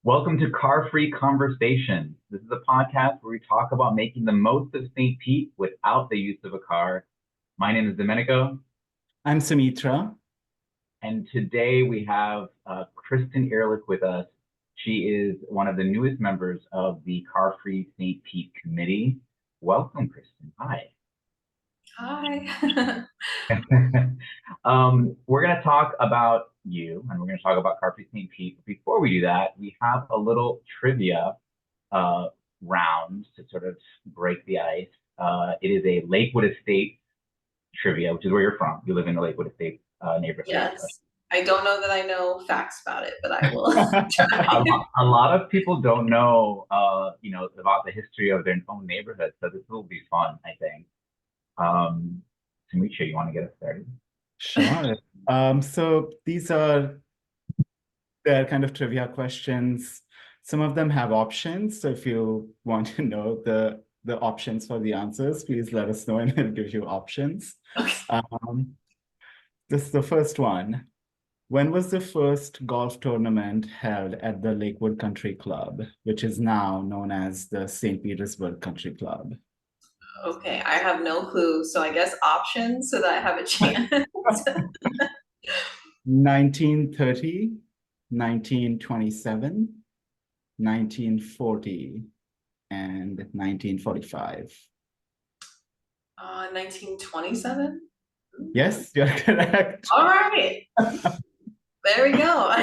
Welcome to Car Free Conversations. This is a podcast where we talk about making the most of St. Pete without the use of a car. My name is Domenico, I'm Sumitra. and today we have Kristen Ehrlich with us. She is one of the newest members of the Car Free St. Pete committee. Welcome, Kristen. Hi. Hi. We're going to talk about you, and we're going to talk about Car Free St. Pete. Before we do that, we have a little trivia round to sort of break the ice. It is a Lakewood Estates trivia, which is where you're from. You live in the Lakewood Estates neighborhood. Yes. I don't know that I know facts about it, but I will try. A lot of people don't know, about the history of their own neighborhood, so this will be fun, I think. Sumitra, you want to get us started? Sure. So these are the kind of trivia questions. Some of them have options. So if you want to know the options for the answers, please let us know and we'll give you options. Okay. This is the first one. When was the first golf tournament held at the Lakewood Country Club, which is now known as the St. Petersburg Country Club? Okay, I have no clue. So I guess options so that I have a chance. 1930, 1927, 1940, and 1945. 1927? Yes, you're correct. All right. There we go.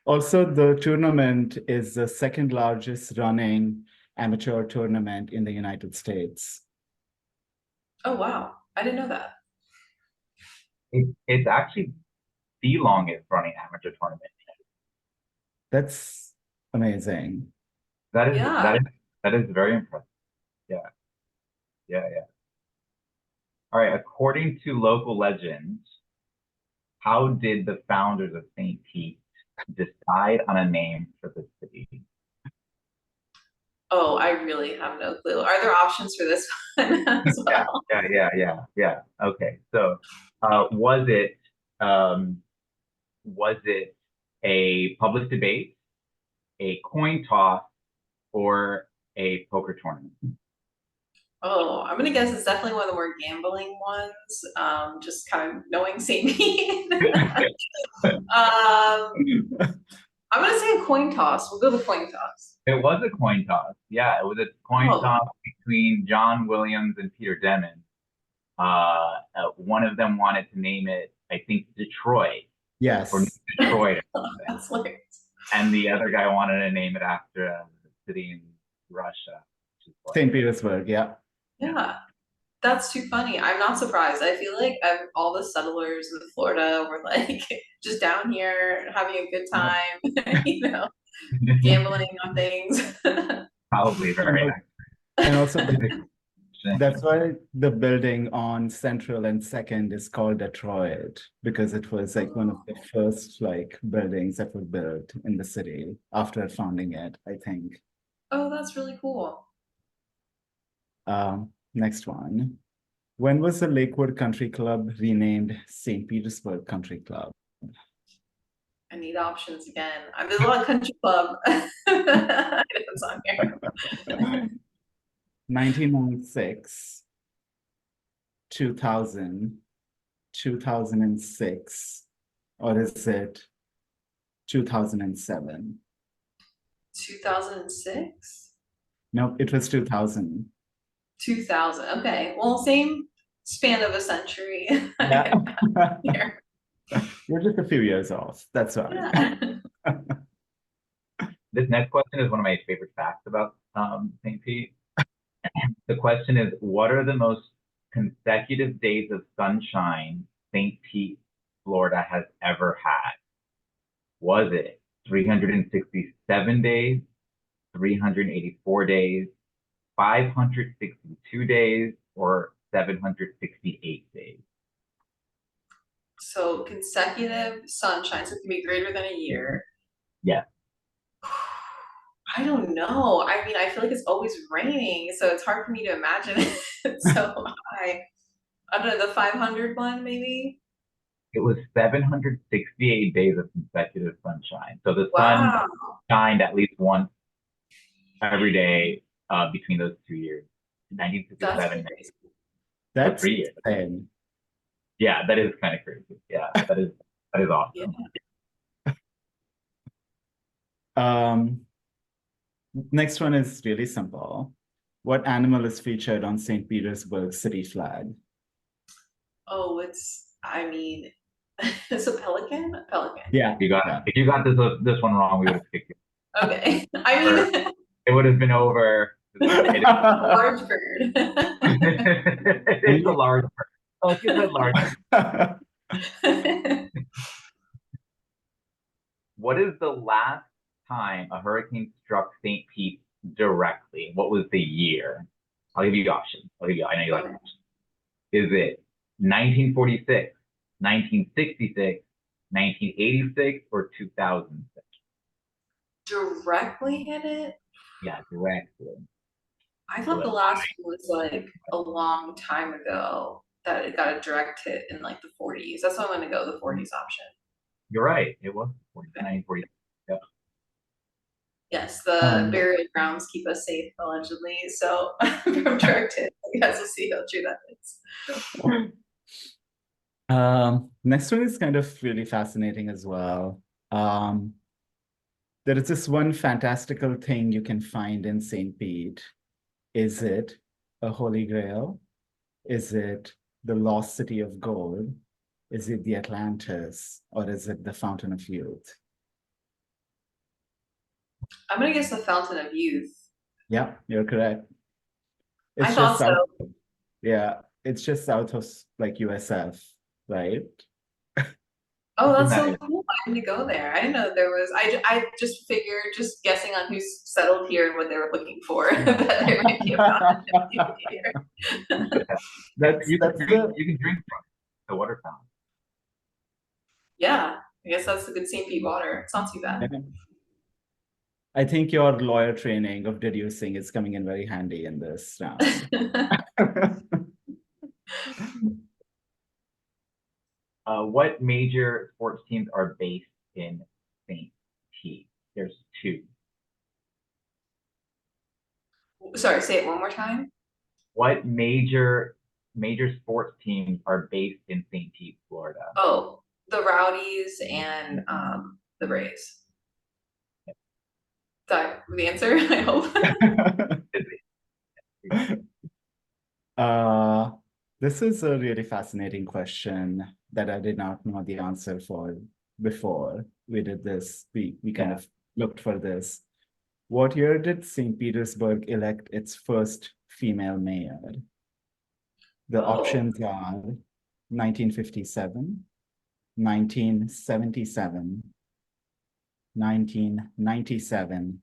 Also, the tournament is the second largest running amateur tournament in the United States. Oh, wow. I didn't know that. It's actually the longest running amateur tournament. That's amazing. Yeah. That is very impressive. Yeah. All right. According to local legends, how did the founders of St. Pete decide on a name for the city? Oh, I really have no clue. Are there options for this one as well? Yeah. Okay. So, was it a public debate, a coin toss, or a poker tournament? Oh, I'm gonna guess it's definitely one of the more gambling ones. Just kind of knowing St. Pete. I'm gonna say a coin toss. We'll go with coin toss. It was a coin toss. Yeah, it was a coin toss between John Williams and Peter Demon. One of them wanted to name it, I think, Detroit. Yes. Or Detroit. That's weird. And the other guy wanted to name it after a city in Russia. St. Petersburg, yeah. Yeah, that's too funny. I'm not surprised. I feel like all the settlers in Florida were like just down here having a good time, gambling on things. Probably very accurate. And also that's why the building on Central and Second is called Detroit, because it was like one of the first buildings that were built in the city after founding it, I think. Oh, that's really cool. Next one. When was the Lakewood Country Club renamed St. Petersburg Country Club? I need options again. There's a lot of country club items on here. 1996, 2000, 2006, or is it 2007? 2006? No, it was 2000. 2000. Okay. Well, same span of a century. Yeah. Here. We're just a few years off. That's right. Yeah. This next question is one of my favorite facts about St. Pete. The question is, what are the most consecutive days of sunshine St. Pete, Florida has ever had? Was it 367 days, 384 days, 562 days, or 768 days? So consecutive sunshine, so it can be greater than a year. Yeah. I don't know. I mean, I feel like it's always raining, so it's hard for me to imagine it. So I don't know, the 500 one maybe? It was 768 days of consecutive sunshine. sunshine. So the sun Wow, shined at least once every day between those 2 years, that's 1967, crazy. so That's 3 years. insane. Yeah, that is kind of crazy. Yeah, that is Yeah. awesome. Next one is really simple. What animal is featured on St. Petersburg city flag? Oh, I mean, it's a pelican? A pelican. Yeah. If you got this one wrong, we would have kicked you. Okay. I mean, It would have been over. It large bird. it's a large bird. Oh, it's a large bird. What is the last time a hurricane struck St. Pete directly? What was the year? I'll give you options. I know you like Okay. options. Is it 1946, 1966, 1986, or 2006? Directly hit it? Yeah, directly. I thought the last one was like a long time ago that it got a direct hit in like the 40s. That's why I'm gonna go the 40s option. You're right. It was 1946. Yep. Yes, the burial grounds keep us safe allegedly. So from direct hit, I guess we'll see how true that is. Next one is kind of really fascinating as well. There is this one fantastical thing you can find in St. Pete. Is it a holy grail? Is it the lost city of gold? Is it the Atlantis? Or is it the Fountain of Youth? I'm gonna guess the Fountain of Youth. Yeah, you're correct. I It's thought just south. so. Yeah, it's just south of like USF, right? Oh, Isn't that's so that cool. I didn't go there. I didn't know there was. I just figured, just guessing on who's settled here and what they were looking for, that there might be a Fountain of Youth here. That's you that's can the drink from the water fountain. Yeah, I guess that's the good St. Pete water. It's not too bad. I think your lawyer training of deducing is coming in very handy in this round. What major sports teams are based in St. Pete? There's two. Sorry, say it one more time. What major sports teams are based in St. Pete, Florida? Oh, the Rowdies and the Rays. Is that the answer? I hope. This is a really fascinating question that I did not know the answer for before we did this. We kind of looked for this. What year did St. Petersburg elect its first female mayor? The options are 1957, 1977, 1997,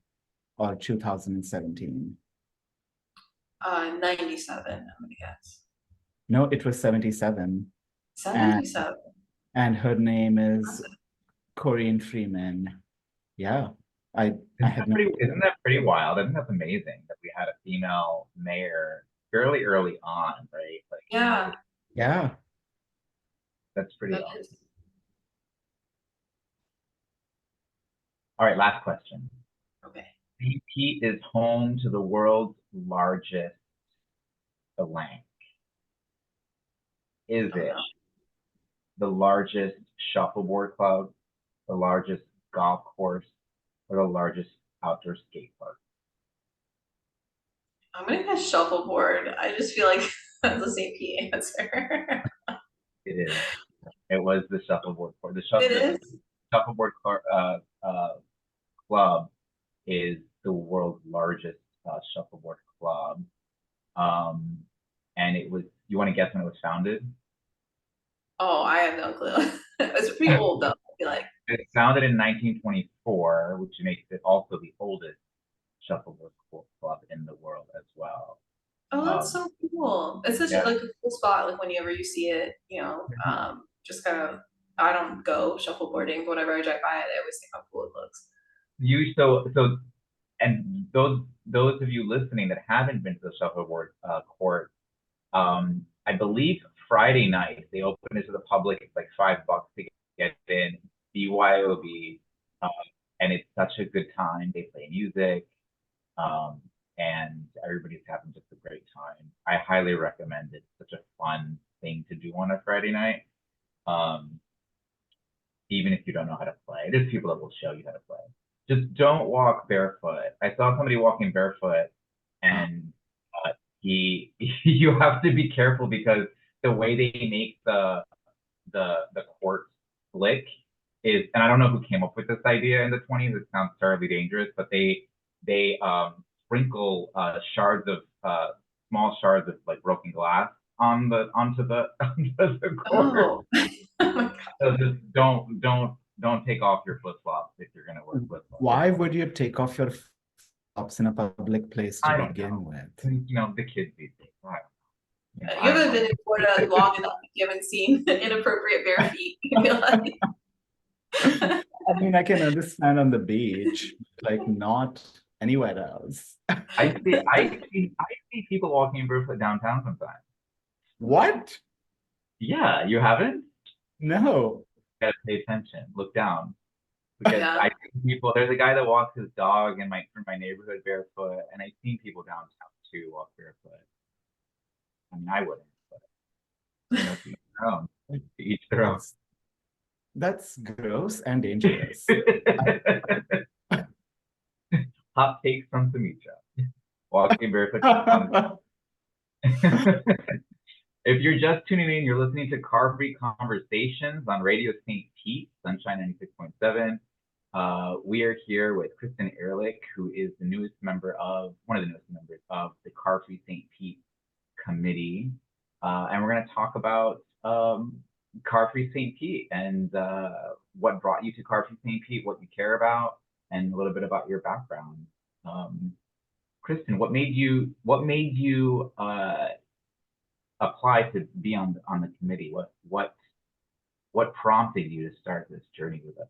or 2017. 97, I'm gonna guess. No, it was 77. 77. And her name is Corinne Freeman. Yeah, I had no. Isn't that pretty wild? I think that's amazing that we had a female mayor fairly early on, right? Like, Yeah. Yeah. That's pretty That awesome. is. All right, last question. Okay. St. Pete is home to the world's largest blank. Is it the largest shuffleboard club, the largest golf course, or the largest outdoor skate park? I'm gonna guess shuffleboard. I just feel like that's the St. Pete answer. It is. It was the shuffleboard court. The It is? shuffleboard club is the world's largest shuffleboard club. And it was, you want to guess when it was founded? Oh, I have no clue. It's pretty old though, I feel like. It was founded in 1924, which makes it also the oldest shuffleboard club in the world as well. Oh, that's so cool. It's such like a cool spot, like whenever you see it, just kind of, I don't go shuffleboarding, but whenever I drive by it, I always think how cool it looks. And those of you listening that haven't been to the shuffleboard court, I believe Friday night they open it to the public. It's like $5 to get in. BYOB. a good time. They play music, and everybody's having just a great time. I highly recommend it. It's such a fun thing to do on a Friday night. Even if you don't know how to play, there's people that will show you how to play. Just don't walk barefoot. I saw somebody walking barefoot, and you have to be careful because the way they make the court slick is, and I don't know who came up with this idea in the 20s. It sounds terribly dangerous, but they sprinkle shards of small shards of like broken glass onto the court. Oh. Oh my God. So just don't take off your flip flops if you're gonna wear flip flops. Why would you take off your flops in a public place to begin with? You know, the kids these days. You haven't been in Florida long enough. You haven't seen inappropriate bare feet. You feel like... I mean, I can understand on the beach, like not anywhere else. I see people walking barefoot downtown sometimes. What? Yeah, you haven't? No. You gotta pay attention. Look down. Because Yeah. I see people. There's a guy that walks his dog in my neighborhood barefoot, and I've seen people downtown too walk barefoot. I mean, I wouldn't, but you know, to each their own. To each their own. That's gross and dangerous. Hot takes from Samitra. Walking barefoot. If you're just tuning in, you're listening to Car Free Conversations on Radio St. Pete, Sunshine 96.7. We are here with Kristen Ehrlich, who is one of the newest members of the Car Free St. Pete committee. And we're going to talk about Car Free St. Pete and what brought you to Car Free St. Pete, what you care about, and a little bit about your background. Kristen, what made you apply to be on the committee? What prompted you to start this journey with us?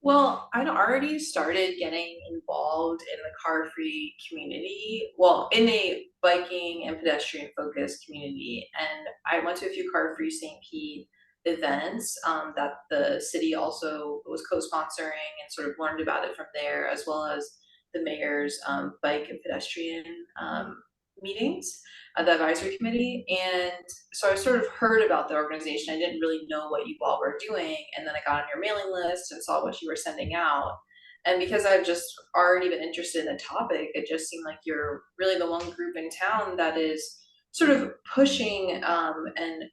Well, I'd already started getting involved in the car-free community, well, in a biking and pedestrian-focused community, and I went to a few car-free St. Pete events that the city also was co-sponsoring, and sort of learned about it from there, as well as the mayor's bike and pedestrian meetings, the advisory committee. And so I sort of heard about the organization. I didn't really know what you all were doing. And then I got on your mailing list and saw what you were sending out. And because I've just already been interested in the topic, it just seemed like you're really the one group in town that is sort of pushing and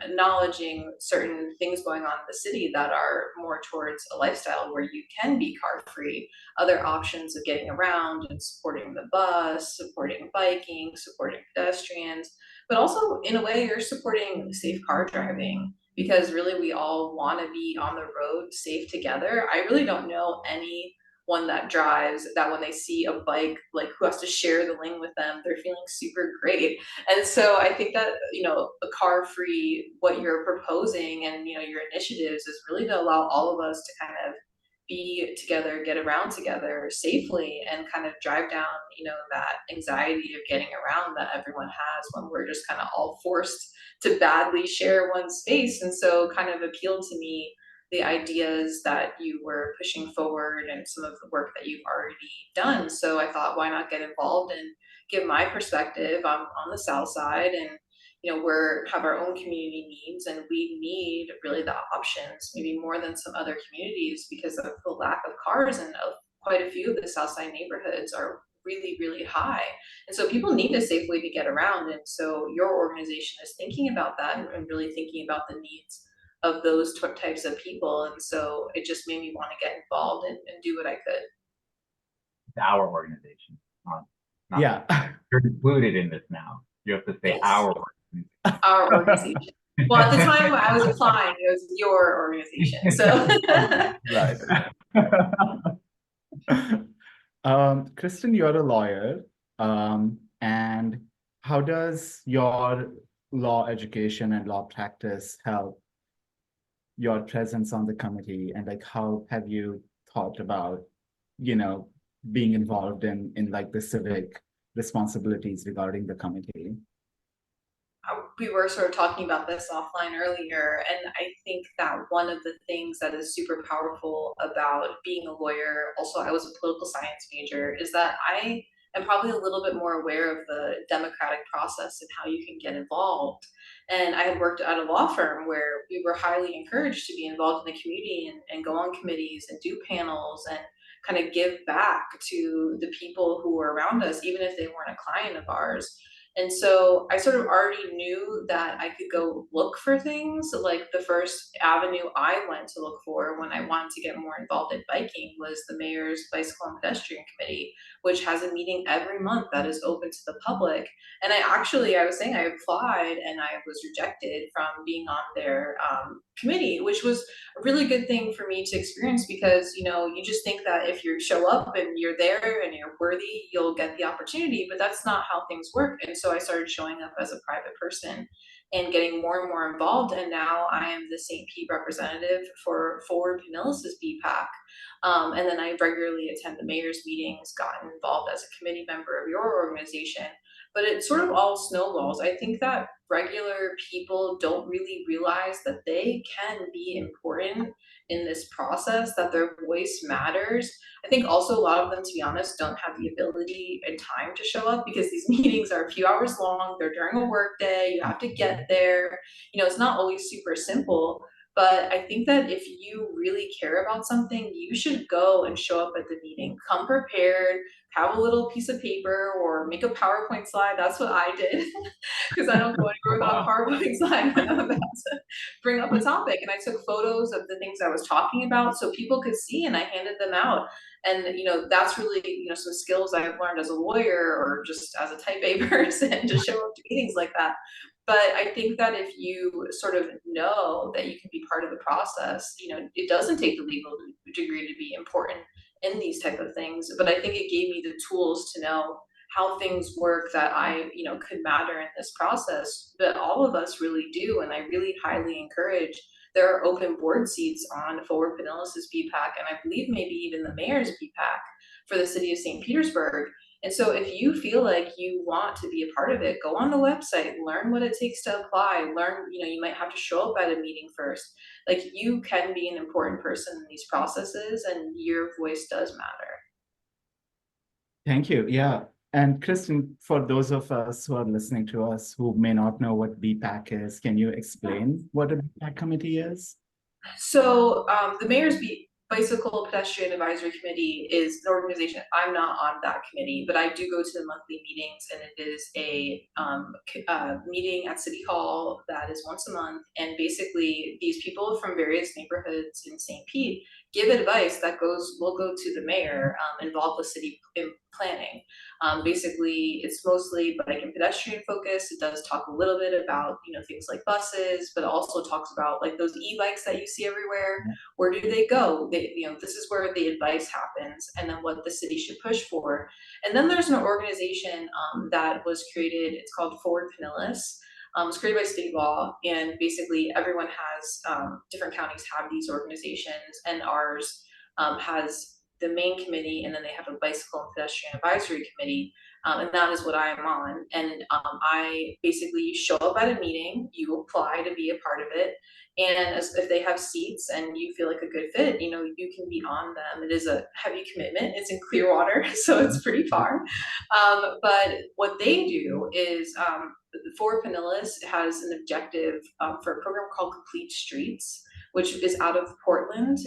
acknowledging certain things going on in the city that are more towards a lifestyle where you can be car free, other options of getting around and supporting the bus, supporting biking, supporting pedestrians, but also in a way you're supporting safe car driving, because really we all want to be on the road safe together. I really don't know anyone that drives that when they see a bike, like who has to share the lane with them, they're feeling super great. And so I think that, you know, a car free, what you're proposing and, you know, your initiatives is really to allow all of us to kind of be together, get around together safely, and kind of drive down, you know, that anxiety of getting around that everyone has when we're just kind of all forced to badly share one space. And so kind of appealed to me the ideas that you were pushing forward and some of the work that you've already done. So I thought, why not get involved and give my perspective. I'm on the south side, and you know, have our own community needs, and we need really the options, maybe more than some other communities, because of the lack of cars, and quite a few of the south side neighborhoods are really, really high. And so people need to safely to get around. And so your organization is thinking about that and really thinking about the needs of those types of people. And so it just made me want to get involved and do what I could. It's our organization. Not Yeah. You're included in this now. You have to say Yes. our organization. Our organization. Well, at the time when I was applying, it was your organization. So right. Kristen, you're a lawyer. And how does your law education and law practice help your presence on the committee? And like, how have you thought about, you know, being involved in like the civic responsibilities regarding the committee? we were sort of talking about this offline earlier, and I think that one of the things that is super powerful about being a lawyer, also I was a political science major, is that I am probably a little bit more aware of the democratic process and how you can get involved. And I had worked at a law firm where we were highly encouraged to be involved in the community and go on committees and do panels and kind of give back to the people who were around us, even if they weren't a client of ours. And so I sort of already knew that I could go look for things. Like the first avenue I went to look for when I wanted to get more involved in biking was the mayor's bicycle and pedestrian committee, which has a meeting every month that is open to the public. And I was saying I applied and I was rejected from being on their committee, which was a really good thing for me to experience because, you know, you just think that if you show up and you're there and you're worthy, you'll get the opportunity, but that's not how things work. And so I started showing up as a private person and getting more and more involved. And now I am the St. Pete representative for Forward Pinellas's BPAC. And then I regularly attend the mayor's meetings, gotten involved as a committee member of your organization. But it sort of all snowballs. I think that regular people don't really realize that they can be important in this process, that their voice matters. I think also a lot of them, to be honest, don't have the ability and time to show up because these meetings are a few hours long, they're during a work day, you have to get there. You know, it's not always super simple. But I think that if you really care about something, you should go and show up at the meeting. Come prepared, have a little piece of paper or make a PowerPoint slide. That's what I did because I don't go anywhere without a PowerPoint slide when I'm about to bring up a topic. And I took photos of the things I was talking about so people could see and I handed them out. And you know, that's really, you know, some skills I've learned as a lawyer or just as a type A person to show up to meetings like that. But I think that if you sort of know that you can be part of the process, you know, it doesn't take the legal degree to be important in these type of things. But I think it gave me the tools to know how things work that I, you know, could matter in this process. But all of us really do. And I really highly encourage there are open board seats on Forward Pinellas's BPAC, and I believe maybe even the mayor's BPAC for the city of St. Petersburg. And so if you feel like you want to be a part of it, go on the website, learn what it takes to apply, learn, you know, you might have to show up at a meeting first. Like you can be an important person in these processes and your voice does matter. Thank you. Yeah. And Kristen, for those of us who are listening to us who may not know what BPAC is, can you explain what a BPAC committee is? So the mayor's Bicycle Pedestrian Advisory Committee is an organization. I'm not on that committee, but I do go to the monthly meetings, and it is a meeting at City Hall that is once a month. And basically, these people from various neighborhoods in St. Pete give advice that will go to the mayor, involved with city planning. Basically, it's mostly bike and pedestrian focused. It does talk a little bit about, you know, things like buses, but also talks about like those e-bikes that you see everywhere. Where do they go? You know, this is where the advice happens, and then what the city should push for. And then there's an organization that was created. It's called Forward Pinellas. It's created by state law, and basically everyone has different counties have these organizations, and ours has the main committee, and then they have a bicycle and pedestrian advisory committee, and that is what I am on. And I basically show up at a meeting, you apply to be a part of it, and if they have seats and you feel like a good fit, you know, you can be on them. It is a heavy commitment. It's in Clearwater, so it's pretty far. But what they do is Fort Pinellas has an objective for a program called Complete Streets, which is out of Portland.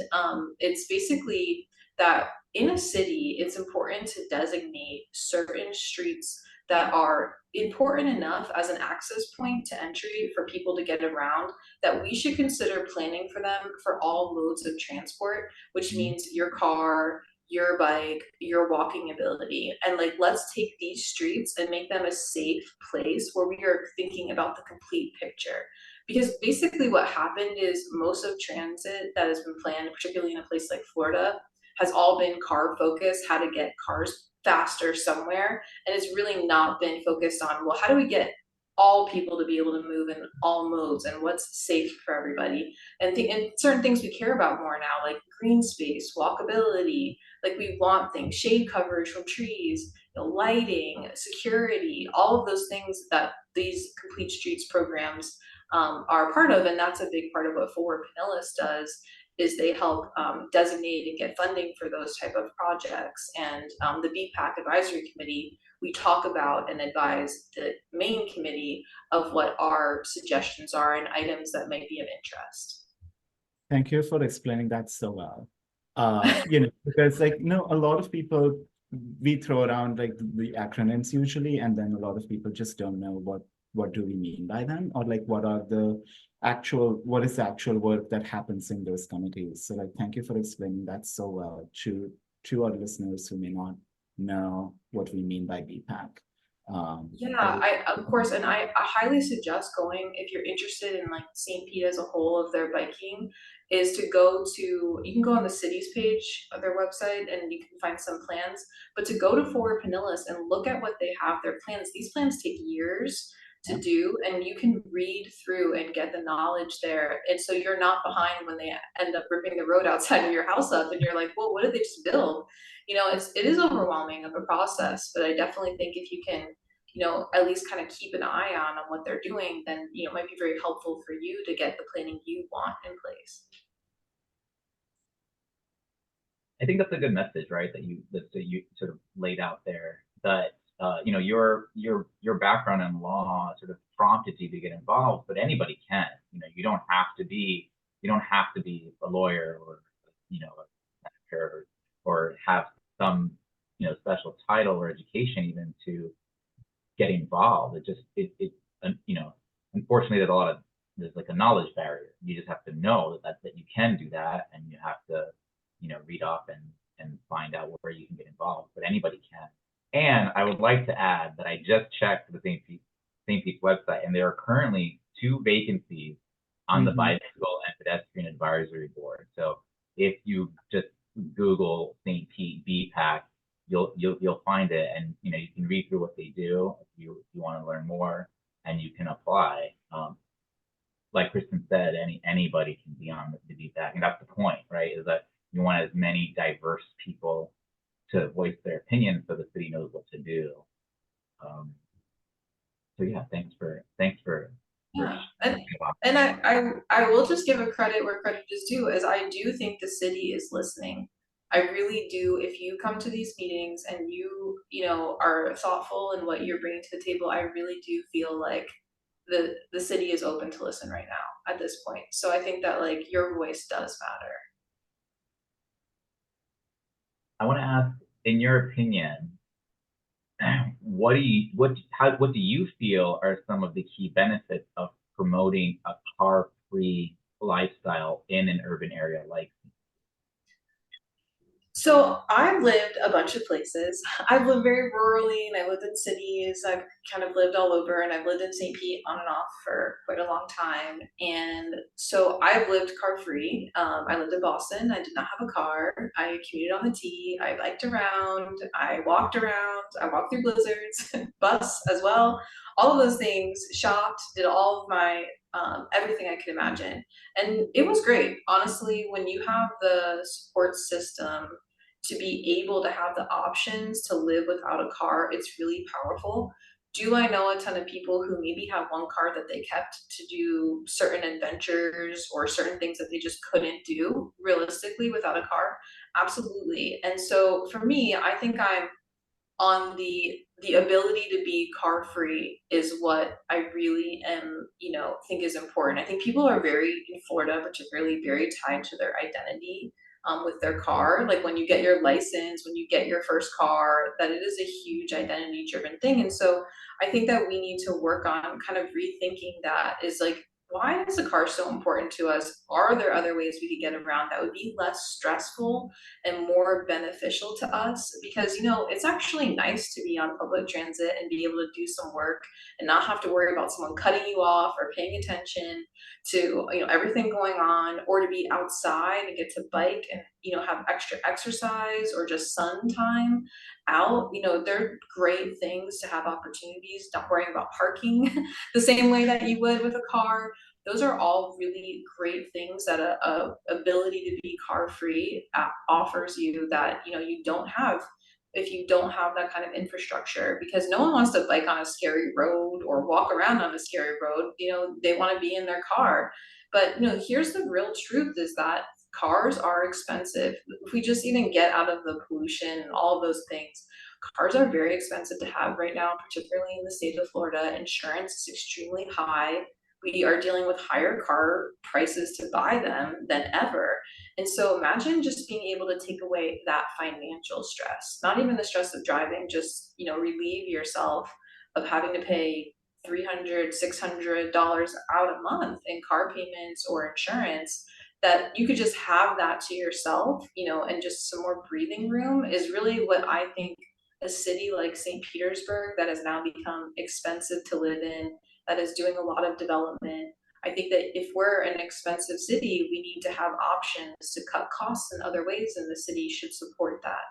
It's basically that in a city, it's important to designate certain streets that are important enough as an access point to entry for people to get around, that we should consider planning for them for all modes of transport, which means your car, your bike, your walking ability. And like, let's take these streets and make them a safe place where we are thinking about the complete picture. Because basically what happened is most of transit that has been planned, particularly in a place like Florida, has all been car focused, how to get cars faster somewhere. And it's really not been focused on, well, how do we get all people to be able to move in all modes and what's safe for everybody? And certain things we care about more now, like green space, walkability, like we want things, shade coverage from trees, you know, lighting, security, all of those things that these Complete Streets programs are part of, and that's a big part of what Forward Pinellas does, is they help designate and get funding for those type of projects. And the BPAC Advisory Committee, we talk about and advise the main committee of what our suggestions are and items that might be of interest. Thank you for explaining that so well. Because like, a lot of people, we throw around like the acronyms usually, and then a lot of people just don't know what do we mean by them, or like what is the actual work that happens in those committees. So like, thank you for explaining that so well to our listeners who may not know what we mean by BPAC. I of course, and I highly suggest going, if you're interested in like St. Pete as a whole of their biking, is to you can go on the city's page of their website and you can find some plans, but to go to Forward Pinellas and look at what they have, their plans. These plans take years to do, and you can read through and get the knowledge there, and so you're not behind when they end up ripping the road outside of your house up and you're like, well, what did they just build? It is overwhelming of a process, but I definitely think if you can at least kind of keep an eye on what they're doing, then it might be very helpful for you to get the planning you want in place. I think that's a good message, right? That you sort of laid out there, that your background in law sort of prompted you to get involved, but anybody can. You don't have to be a lawyer or a senator or have some special title or education even to get involved. Unfortunately, there's like a knowledge barrier. You just have to know that you can do that, and you have to read up and find out where you can get involved, but anybody can. And I would like to add that I just checked the St. Pete's website, and there are currently 2 vacancies on the Bicycle and Pedestrian Advisory Board. So if you just Google St. Pete BPAC, you'll find it, and you can read through what they do if you want to learn more, and you can apply. Like Kristen said, anybody can be on the BPAC, and that's the point, right? Is that you want as many diverse people to voice their opinions so the city knows what to do. So yeah, thanks for yeah. And I will just give a credit where credit is due, as I do think the city is listening. I really do. If you come to these meetings and you are thoughtful in what you're bringing to the table, I really do feel like the city is open to listen right now at this point. So I think that like your voice does matter. I want to ask, in your opinion, what do you feel are some of the key benefits of promoting a car-free lifestyle in an urban area like? So I've lived a bunch of places. I've lived very rurally, and I lived in cities. I've kind of lived all over, and I've lived in St. Pete on and off for quite a long time. And so I've lived car free. I lived in Boston. I did not have a car. I commuted on the T. I biked around. I walked around. I walked through blizzards, bus as well. All of those things. Shopped. Did all of my everything I could imagine, and it was great. Honestly, when you have the support system to be able to have the options to live without a car, it's really powerful. Do I know a ton of people who maybe have one car that they kept to do certain adventures or certain things that they just couldn't do realistically without a car? Absolutely. And so for me, I think I'm on the ability to be car free is what I really am, think is important. I think people are very, in Florida particularly, very tied to their identity with their car. Like when you get your license, when you get your first car, that it is a huge identity driven thing. And so I think that we need to work on kind of rethinking that, is like, why is a car so important to us? Are there other ways we could get around that would be less stressful and more beneficial to us? Because it's actually nice to be on public transit and be able to do some work and not have to worry about someone cutting you off or paying attention to everything going on, or to be outside and get to bike and have extra exercise or just sun time out. They're great things to have opportunities, not worrying about parking the same way that you would with a car. Those are all really great things that a ability to be car free offers you, that you don't have if you don't have that kind of infrastructure, because no one wants to bike on a scary road or walk around on a scary road. They want to be in their car. But here's the real truth is that cars are expensive. If we just even get out of the pollution and all of those things, cars are very expensive to have right now, particularly in the state of Florida. Insurance is extremely high. We are dealing with higher car prices to buy them than ever. And so imagine just being able to take away that financial stress, not even the stress of driving, just, relieve yourself of having to pay $300, $600 out a month in car payments or insurance, that you could just have that to yourself, and just some more breathing room is really what I think a city like St. Petersburg that has now become expensive to live in, that is doing a lot of development. I think that if we're an expensive city, we need to have options to cut costs in other ways, and the city should support that.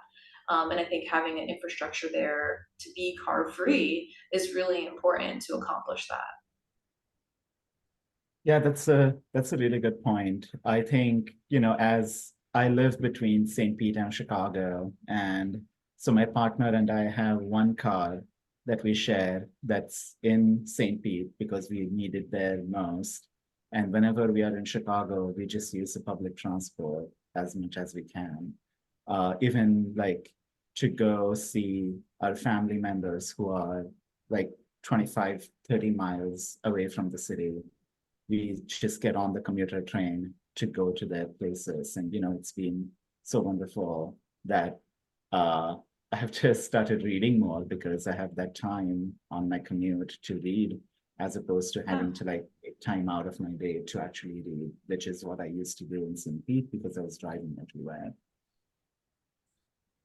And I think having an infrastructure there to be car free is really important to accomplish that. Yeah, that's a really good point. I think, as I live between St. Pete and Chicago, and so my partner and I have one car that we share that's in St. Pete because we need it there most. And whenever we are in Chicago, we just use the public transport as much as we can. Even like to go see our family members who are like 25, 30 miles away from the city. We just get on the commuter train to go to their places. And, it's been so wonderful that I have just started reading more because I have that time on my commute to read, as opposed to having to like take time out of my day to actually read, which is what I used to do in St. Pete because I was driving everywhere.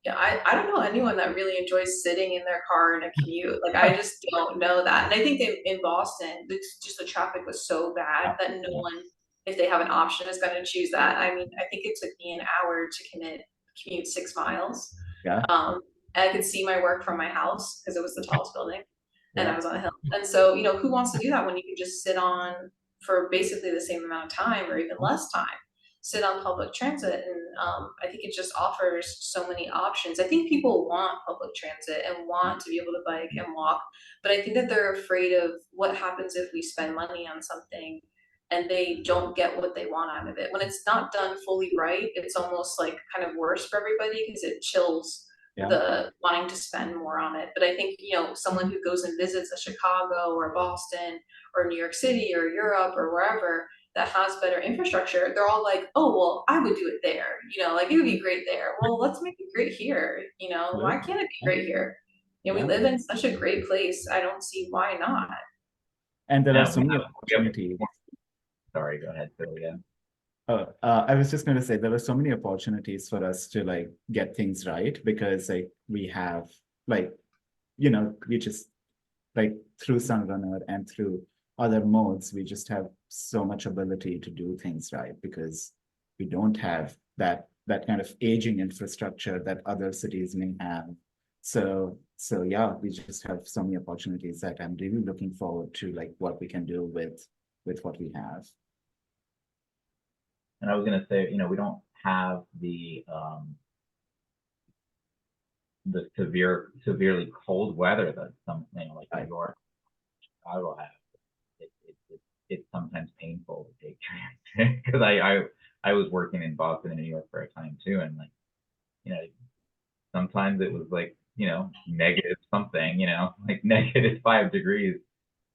Yeah, I don't know anyone that really enjoys sitting in their car in a commute. Like, I just don't know that. And I think in Boston, just the traffic was so bad that no one, if they have an option, is going to choose that. I mean, I think it took me an hour to commute 6 miles. Yeah. And I could see my work from my house because it was the tallest building, and I Yeah. was on a hill. And so, who wants to do that when you can just sit on for basically the same amount of time or even less time? Sit on public transit, and I think it just offers so many options. I think people want public transit and want to be able to bike and walk, but I think that they're afraid of what happens if we spend money on something and they don't get what they want out of it. When it's not done fully right, it's almost like kind of worse for everybody because it chills the wanting to spend more on it. But I think, someone who goes and visits a Chicago or Boston or New York City or Europe or wherever that has better infrastructure, they're all like, oh, well, I would do it there. Like it would be great there. Well, let's make it great here. Why can't it be great here? We live in such a great place. I don't see why not. And there are so many opportunities. Sorry, go ahead, Phil, again. I was just going to say there are so many opportunities for us to like get things right because like we have like, we just like through Sunrunner and through other modes, we just have so much ability to do things right because we don't have that kind of aging infrastructure that other cities may have. So yeah, we just have so many opportunities that I'm really looking forward to like what we can do with what we have. And I was going to say, we don't have the severely cold weather that some, like New York, Chicago have. It's sometimes painful to take transit because I was working in Boston and New York for a time too, and like, sometimes it was like, negative something, like -5 degrees.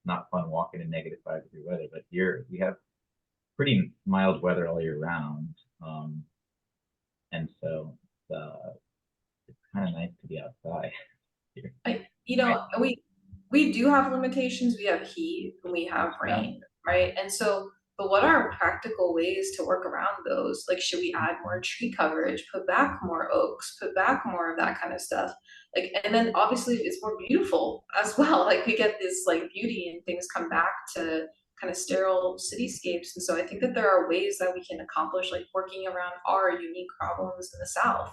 Not fun walking in -5 degree weather, but here we have pretty mild weather all year round. And so it's kind of nice to be outside. We do have limitations. We have heat and we have rain, right? And so, but what are practical ways to work around those? Like, should we add more tree coverage, put back more oaks, put back more of that kind of stuff? Like, and then obviously it's more beautiful as well. Like we get this like beauty and things come back to kind of sterile cityscapes. And so I think that there are ways that we can accomplish like working around our unique problems in the South.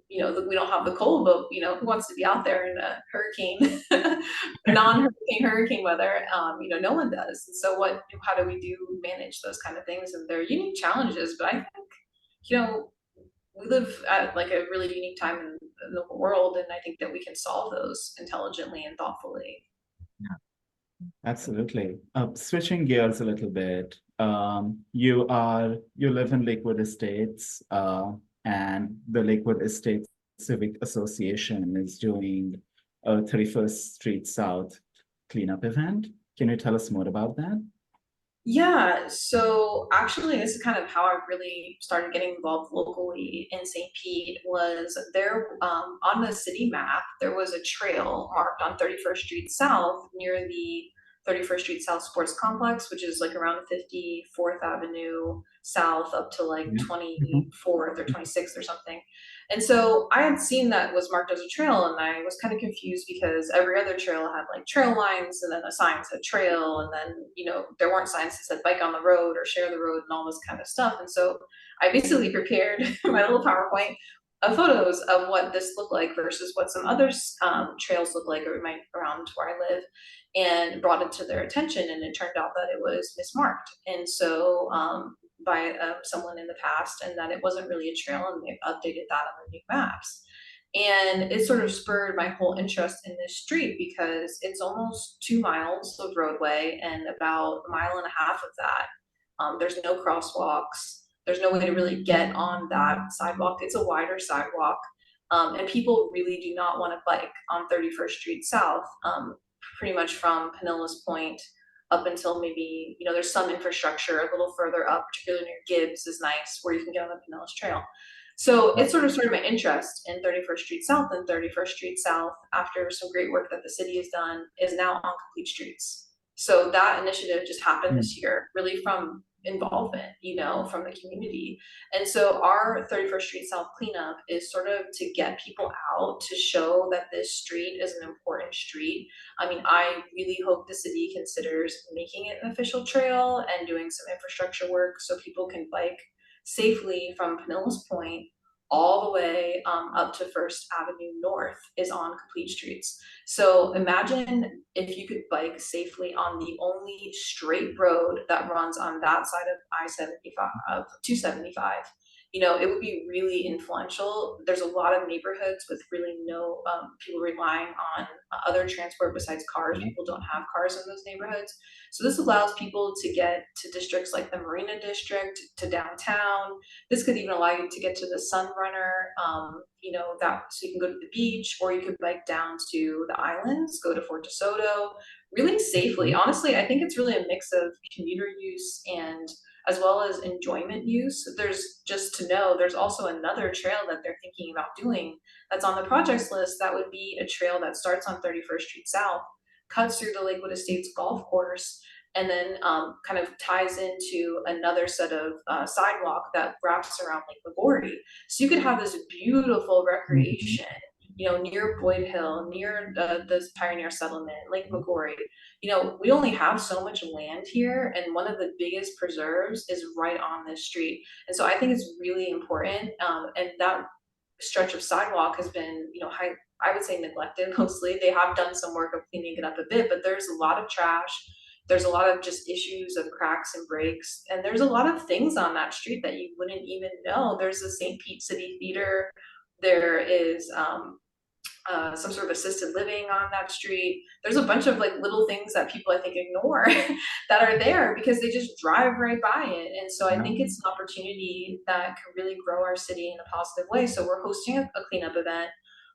We don't have the cold, but who wants to be out there in a hurricane, non-hurricane hurricane weather? No one does. And so how do we manage those kind of things? And they're unique challenges, but I think, we live at like a really unique time in the world, and I think that we can solve those intelligently and thoughtfully. Absolutely. Switching gears a little bit, you live in Lakewood Estates, and the Lakewood Estates Civic Association is doing a 31st Street South cleanup event. Can you tell us more about that? Yeah, so actually, this is kind of how I really started getting involved locally in St. Pete. Was there on the city map, there was a trail marked on 31st Street South near the 31st Street South Sports Complex, which is like around 54th Avenue South up to like Yeah. 24th or 26th or something. And so I had seen that was marked as a trail, and I was kind of confused because every other trail had like trail lines, and then a sign said trail, and then there weren't signs that said bike on the road or share the road and all this kind of stuff. And so I basically prepared my little PowerPoint of photos of what this looked like versus what some other trails look like around where I live, and brought it to their attention. And it turned out that it was mismarked, and so by someone in the past, and that it wasn't really a trail, and they've updated that on the new maps. And it sort of spurred my whole interest in this street because it's almost 2 miles of roadway, and about a mile and a half of that, there's no crosswalks. There's no way to really get on that sidewalk. It's a wider sidewalk. And people really do not want to bike on 31st Street South, pretty much from Pinellas Point up until maybe, there's some infrastructure a little further up, particularly near Gibbs is nice, where you can get on the Pinellas Trail. So it sort of started my interest in 31st Street South, and 31st Street South, after some great work that the city has done, is now on complete streets. So that initiative just happened this year, really from involvement, from the community. And so our 31st Street South cleanup is sort of to get people out to show that this street is an important street. I mean, I really hope the city considers making it an official trail and doing some infrastructure work so people can bike safely from Pinellas Point all the way up to First Avenue North is on complete streets. So imagine if you could bike safely on the only straight road that runs on that side of I-75, of 275. It would be really influential. There's a lot of neighborhoods with really no people relying on other transport besides cars. People don't have cars in those neighborhoods. So this allows people to get to districts like the Marina District, to downtown. This could even allow you to get to the Sunrunner, so you can go to the beach, or you could bike down to the islands, go to Fort DeSoto, really safely. Honestly, I think it's really a mix of commuter use and as well as enjoyment use. There's also another trail that they're thinking about doing that's on the projects list. That would be a trail that starts on 31st Street South, cuts through the Lakewood Estates golf course, and then kind of ties into another set of sidewalk that wraps around Lake McGorry. So you could have this beautiful recreation, near Boyd Hill, near this Pioneer Settlement, Lake McGorry. We only have so much land here, and one of the biggest preserves is right on this street. And so I think it's really important, and that stretch of sidewalk has been, I would say neglected mostly. They have done some work of cleaning it up a bit, but there's a lot of trash. There's a lot of just issues of cracks and breaks, and there's a lot of things on that street that you wouldn't even know. There's the St. Pete City Theater. There is some sort of assisted living on that street. There's a bunch of like little things that people I think ignore that are there because they just drive right by it. And so I think it's an opportunity that can really grow our city in a positive way. So we're hosting a cleanup event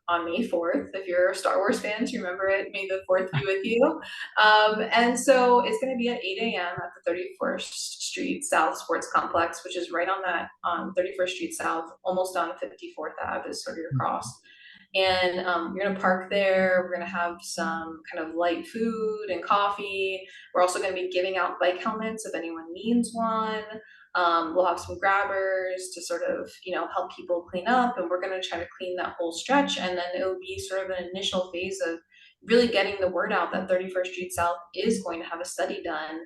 on May 4th. If you're a Star Wars fan, to remember it, May the 4th be with you. And so it's going to be at 8 a.m. at the 31st Street South Sports Complex, which is right on that 31st Street South, almost on 54th Ave is sort of your cross. And we're gonna park there. We're gonna have some kind of light food and coffee. We're also gonna be giving out bike helmets if anyone needs one. We'll have some grabbers to sort of, help people clean up, and we're gonna try to clean that whole stretch. And then it'll be sort of an initial phase of really getting the word out that 31st Street South is going to have a study done.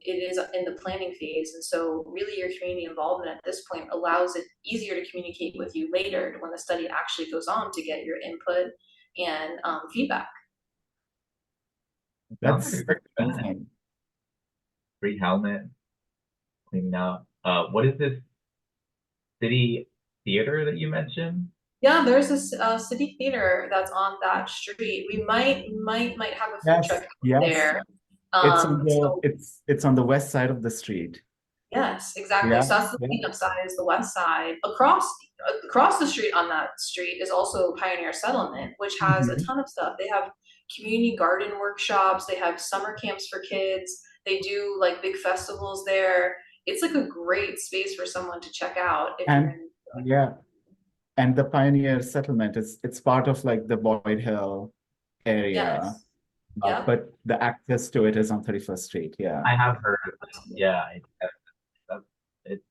It is in the planning phase, and so really your community involvement at this point allows it easier to communicate with you later when the study actually goes on to get your input and feedback. That's amazing. Free helmet, cleaning up. What is this city theater that you mentioned? Yeah, there's this city theater that's on that street. We might have a food Yes, truck yes. there. It's on So it's on the west side of the street. yes, exactly. Yeah, So that's the yeah. cleanup side is the west side. Across the street on that street is also Pioneer Settlement, which has a Mhm. ton of stuff. They have community garden workshops, they have summer camps for kids, they do like big festivals there. It's like a great space for someone to check out if you're And in. yeah, and the Pioneer Settlement is it's part of like the Boyd Hill area, Yes. Yep. but the access to it is on 31st Street. Yeah. I have heard of it. Yeah,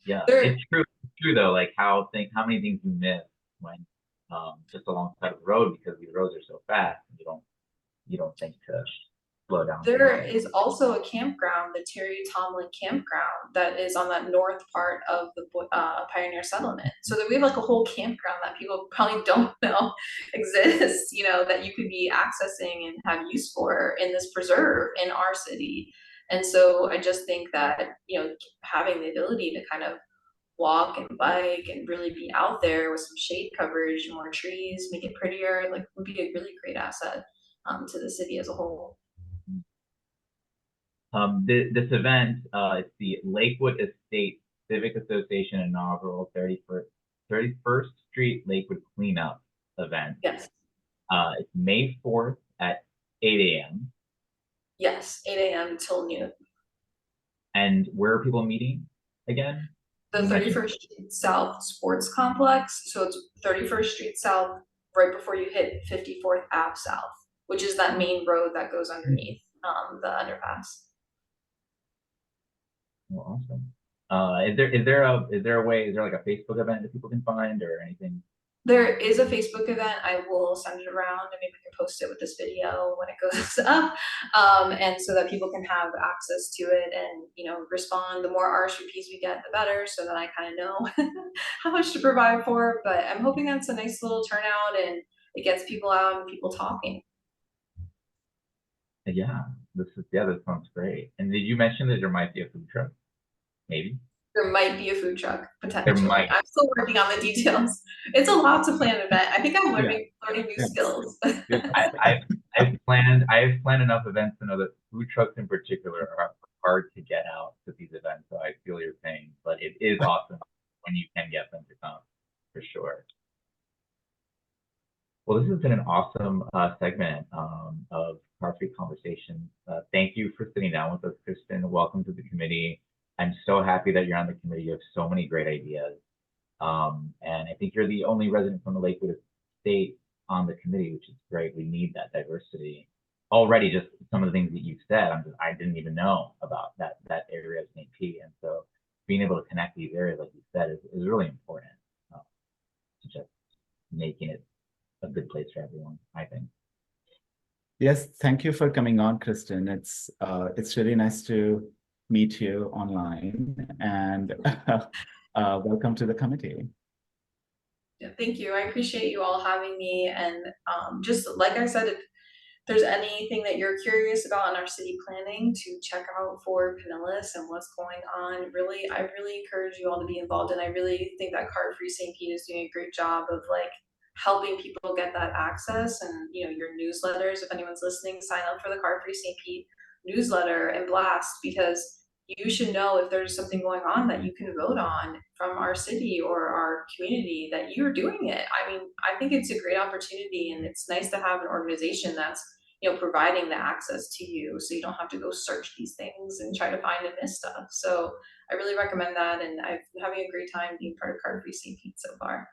yeah, There, it's true. It's true though, like how many things you miss when just alongside the road because these roads are so fast and you don't think to slow down for there nothing. is also a campground, the Terry Tomlin campground, that is on that north part of the Pioneer Settlement. So that we have like a whole campground that people probably don't know exists, you know, that you could be accessing and have use for in this preserve in our city. And so I just think that, you know, having the ability to kind of walk and bike and really be out there with some shade coverage, more trees, make it prettier, like would be a really great asset to the city as a whole. This event, it's the Lakewood Estate Civic Association inaugural 31st Street Lakewood Cleanup event. Yes. It's May 4th at 8 a.m. Yes, 8 a.m. till noon. And where are people meeting again? The 31st Street South Sports Complex. So it's 31st Street South, right before you hit 54th Ave South, which is that main road that goes underneath the underpass. Well, awesome. Is there a way? Is there like a Facebook event that people can find or anything? There is a Facebook event. I will send it around and maybe we can post it with this video when it goes up. And so that people can have access to it and, you know, respond. The more RSVPs we get, the better, so that I kind of know how much to provide for. But I'm hoping that's a nice little turnout and it gets people out and people talking. Yeah, this sounds great. And did you mention that there might be a food truck? Maybe. There might be a food truck There potentially. might. I'm still working on the details. It's a lot to plan an event. I think I'm learning new Yeah. skills. I've planned enough events to know that food trucks in particular are hard to get out to these events. So I feel your pain, but it is awesome when you can get them to come, for sure. Well, this has been an awesome segment of Car Free Conversations. Thank you for sitting down with us, Kristen. Welcome to the committee. I'm so happy that you're on the committee. You have so many great ideas. And I think you're the only resident from the Lakewood Estate on the committee, which is great. We need that diversity. Already, just some of the things that you've said, I didn't even know about that area of St. Pete. And so being able to connect these areas, like you said, is really important to just making it a good place for everyone, I think. Yes, thank you for coming on, Kristen. It's really nice to meet you online, and welcome to the committee. Yeah, thank you. I appreciate you all having me. And just like I said, if there's anything that you're curious about in our city planning, to check out for Pinellas and what's going on. I really encourage you all to be involved. And I really think that Car Free St. Pete is doing a great job of like helping people get that access. And, you know, your newsletters, if anyone's listening, sign up for the Car Free St. Pete newsletter and blast, because you should know if there's something going on that you can vote on from our city or our community, that you're doing it. I mean, I think it's a great opportunity, and it's nice to have an organization that's, you know, providing the access to you so you don't have to go search these things and try to find and miss stuff. So I really recommend that, and I'm having a great time being part of Car Free St. Pete so far.